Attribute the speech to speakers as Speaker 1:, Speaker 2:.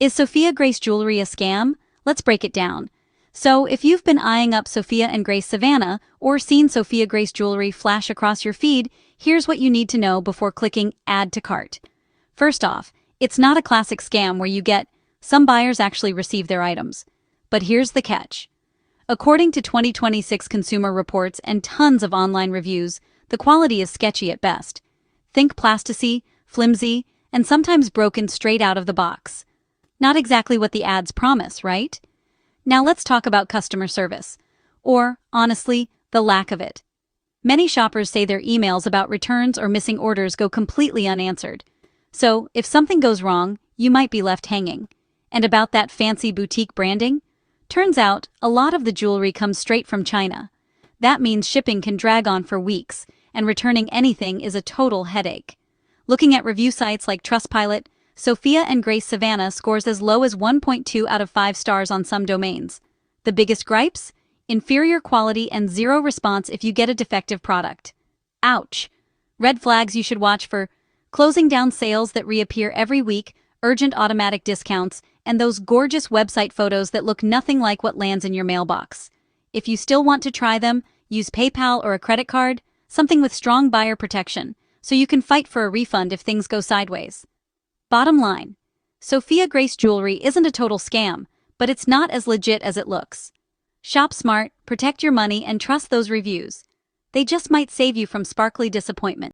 Speaker 1: Is Sophia Grace jewelry a scam? Let's break it down. So, if you've been eyeing up Sophia and Grace Savannah or seen Sophia Grace jewelry flash across your feed, here's what you need to know before clicking Add to Cart. First off, it's not a classic scam where you get some buyers actually receive their items. But here's the catch. According to 2026 Consumer Reports and tons of online reviews, the quality is sketchy at best. Think plasticine, flimsy, and sometimes broken straight out of the box. Not exactly what the ads promise, right? Now let's talk about customer service. Or, honestly, the lack of it. Many shoppers say their emails about returns or missing orders go completely unanswered. So, if something goes wrong, you might be left hanging. And about that fancy boutique branding? Turns out, a lot of the jewelry comes straight from China. That means shipping can drag on for weeks, and returning anything is a total headache. Looking at review sites like Trustpilot, Sophia and Grace Savannah scores as low as 1.2 out of 5 stars on some domains. The biggest gripes? Inferior quality and zero response if you get a defective product. Ouch! Red flags you should watch for: closing down sales that reappear every week, urgent automatic discounts, and those gorgeous website photos that look nothing like what lands in your mailbox. If you still want to try them, use PayPal or a credit card, something with strong buyer protection, so you can fight for a refund if things go sideways. Bottom line, Sophia Grace jewelry isn't a total scam, but it's not as legit as it looks. Shop smart, protect your money, and trust those reviews. They just might save you from sparkly disappointment.